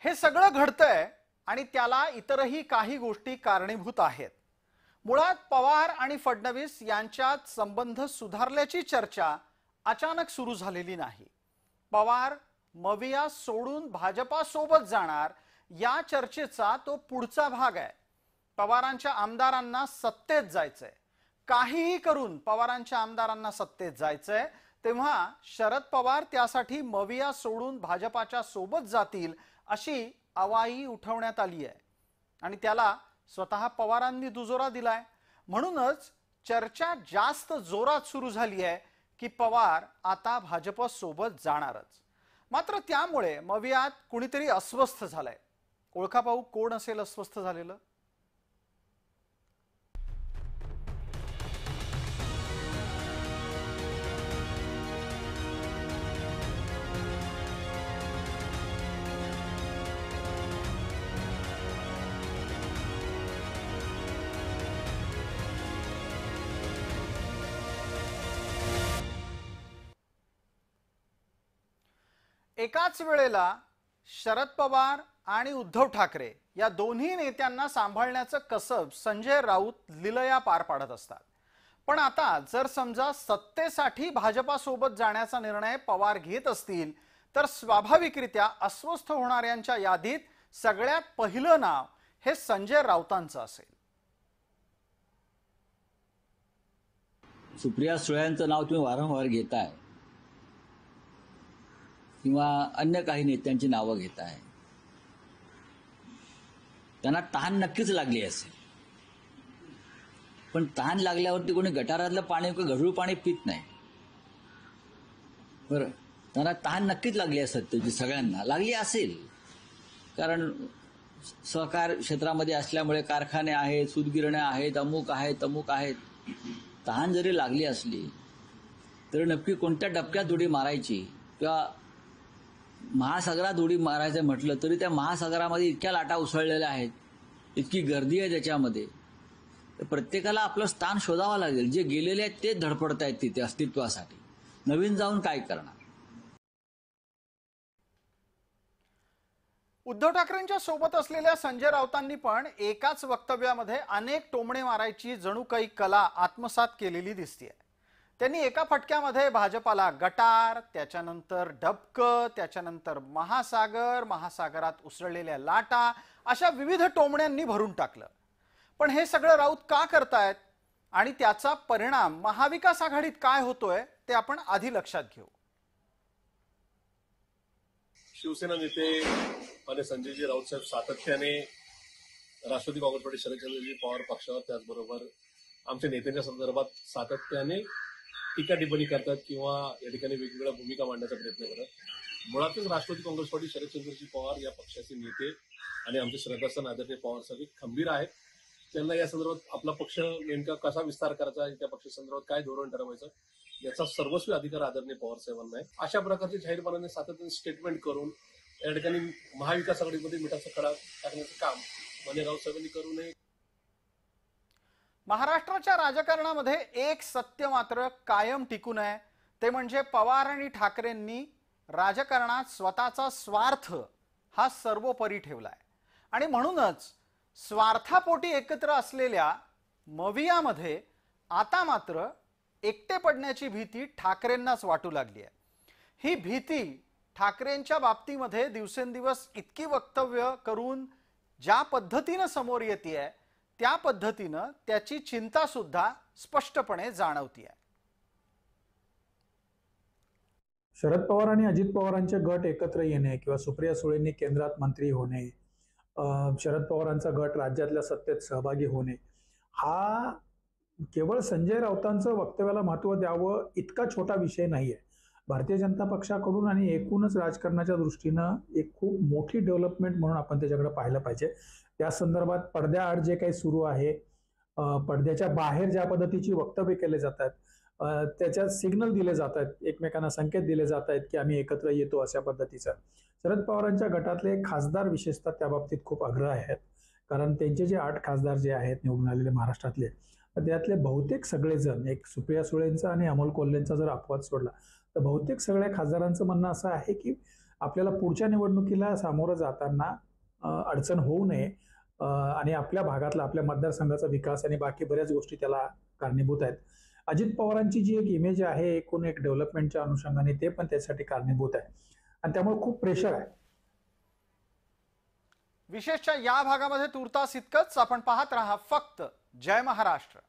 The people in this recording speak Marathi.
हे सगळं घडतंय आणि त्याला इतरही काही गोष्टी कारणीभूत आहेत। मुळात पवार आणि फडणवीस यांच्यात संबंध सुधारल्याची चर्चा अचानक सुरू झालेली नाही। पवार मविया सोडून भाजपा सोबत जाणार या चर्चेचा तो पुढचा भाग आहे। पवारांच्या आमदारांना सत्तेत जायचंय, काहीही करून पवारांच्या आमदारांना सत्तेत जायचंय, तेव्हा शरद पवार त्यासाठी मविया सोडून भाजपाच्या सोबत जातील अशी अवाई उठवण्यात आली आहे आणि त्याला स्वतः पवारांनी दुजोरा दिलाय। म्हणूनच चर्चा जास्त जोरात सुरू झाली आहे की पवार आता भाजप सोबत जाणारच। मात्र त्यामुळे मवियात कुणीतरी अस्वस्थ झालंय। ओळखा पाहू कोण असेल अस्वस्थ झालेलं? एकाच वेळेला शरद पवार आणि उद्धव ठाकरे या दोन्ही नेत्यांना सांभाळण्याचं कसब संजय राऊत लीलया पार पाडत असतात। पण आता जर समजा सत्तेसाठी भाजपासोबत जाण्याचा निर्णय पवार घेत असतील तर स्वाभाविकरित्या अस्वस्थ होणाऱ्यांच्या यादीत सगळ्यात पहिलं नाव हे संजय राऊतांचं असेल। सुप्रिया सुळेंचं नाव तुम्ही वारंवार घेताय किंवा अन्य काही नेत्यांची नावं घेताय, त्यांना तहान नक्कीच लागली असेल। पण तहान लागल्यावरती कोणी गटारातलं पाणी किंवा गढूळ पाणी पित नाही। बरं, त्यांना तहान नक्कीच लागली असेल, त्याची सगळ्यांना लागली असेल, कारण सहकार क्षेत्रामध्ये असल्यामुळे कारखाने आहेत, सूतगिरण्या आहेत, अमुक आहेत, तमुक आहेत। तहान जरी लागली असली तर नक्की कोणत्या डबक्यात उडी मारायची किंवा महासागरात उडी मारायचं म्हटलं तरी त्या महासागरामध्ये इतक्या लाटा उसळलेल्या आहेत, इतकी गर्दी आहे त्याच्यामध्ये, तर प्रत्येकाला आपलं स्थान शोधावं लागेल। जे गेलेले आहेत ते धडपडत आहेत तिथे अस्तित्वासाठी, नवीन जाऊन काय करणार? उद्धव ठाकरेंच्या सोबत असलेल्या संजय राऊतांनी पण एकाच वक्तव्यामध्ये अनेक टोमणे मारायची जणू काही कला आत्मसात केलेली दिसतेय। त्यांनी एका फटक्यामध्ये भाजपाला गटार, त्याच्यानंतर डबकं, त्याच्यानंतर महासागर, महासागरात उसळलेल्या लाटा अशा विविध टोमण्यांनी भरून टाकलं। पण हे सगळं राऊत का करतायत आणि त्याचा परिणाम महाविकास आघाडीत काय होतोय ते आपण आधी लक्षात घेऊ। शिवसेना नेते माननीय संजयजी राऊत साहेब सातत्याने राष्ट्रवादी काँग्रेस पार्टी शरदचंद्रजी पवार पक्षावर त्याचबरोबर आमच्या नेत्यांच्या संदर्भात सातत्याने टीका टिप्पणी करतात किंवा या ठिकाणी वेगवेगळ्या भूमिका मांडण्याचा प्रयत्न करतात। मुळातच राष्ट्रवादी काँग्रेस पार्टी शरदचंद्रजी पवार या पक्षाचे नेते आणि आमचे श्रद्धास्थान आदरणीय पवार साहेब खंबीर आहेत। त्यांना या संदर्भात आपला पक्ष नेमका कसा विस्तार करायचा, त्या पक्षासंदर्भात काय धोरण ठरवायचं याचा सर्वस्वी अधिकार आदरणीय पवार साहेबांना आहे। अशा प्रकारचे जाहीरपणाने सातत्याने स्टेटमेंट करून या ठिकाणी महाविकास आघाडीमध्ये मिठाचा खडा टाकण्याचं काम माननीय राऊत साहेबांनी करू नये। महाराष्ट्राच्या राजकारणामध्ये एक सत्य मात्र कायम टिकून आहे, ते म्हणजे पवार आणि ठाकरेंनी राजकारणात स्वतःचा स्वार्थ हा सर्वोपरी ठेवलाय आणि म्हणूनच स्वार्थापोटी एकत्र असलेल्या मवियामध्ये आता मात्र एकटे पडण्याची भीती ठाकरेंनाच वाटू लागली आहे। ही भीती ठाकरेंच्या बाबतीमध्ये दिवसेंदिवस इतकी वक्तव्य करून ज्या पद्धतीने समोर येते त्या पद्धतीने त्याची चिंता सुद्धा स्पष्टपणे जाणवते। शरद पवार आणि अजित पवारांचे गट एकत्र येणे किंवा सुप्रिया सुळेंनी केंद्रात मंत्री होणे, शरद पवारांचा गट राज्यातल्या सत्तेत सहभागी होणे, हा केवळ संजय राऊतांचं वक्तव्याला महत्त्व द्यावं इतका छोटा विषय नाहीये। भारतीय जनता पक्षाकडून आणि एकूणच राजकारणाच्या दृष्टीनं एक खूप मोठी डेव्हलपमेंट म्हणून आपण त्याच्याकडे पाहिलं पाहिजे। त्या संदर्भात पडद्याआड जे काही सुरू आहे, पडद्याच्या बाहेर ज्या पद्धतीची वक्तव्य केले जातात, त्याच्यात सिग्नल दिले जात आहेत, एकमेकांना संकेत दिले जात आहेत की आम्ही एकत्र येतो अशा पद्धतीचा। शरद पवारांच्या गटातले खासदार विशेषतः त्या बाबतीत खूप आग्रह आहेत, कारण त्यांचे जे 8 खासदार जे आहेत निवडून आलेले महाराष्ट्रातले, त्यातले बहुतेक सगळेजण, एक सुप्रिया सुळेंचा आणि अमोल कोल्हेंचा जर अपवाद सोडला तर बहुतेक सगळ्या खासदारांचं म्हणणं असं आहे की आपल्याला पुढच्या निवडणुकीला सामोरं जाताना अडचण होऊ नये आणि आपल्या भागातला आपल्या मतदारसंघाचा विकास आणि बाकी बऱ्याच गोष्टी त्याला कारणीभूत आहेत. अजित पवारांची जी एक इमेज आहे एकूण एक डेव्हलपमेंटच्या अनुषंगाने ते पण त्यासाठी कारणीभूत आहे आणि त्यामुळे खूप प्रेशर आहे. विशेषच्या या भागामध्ये तुर्तास इतकंच. आपण पाहत राहा फक्त जय महाराष्ट्र.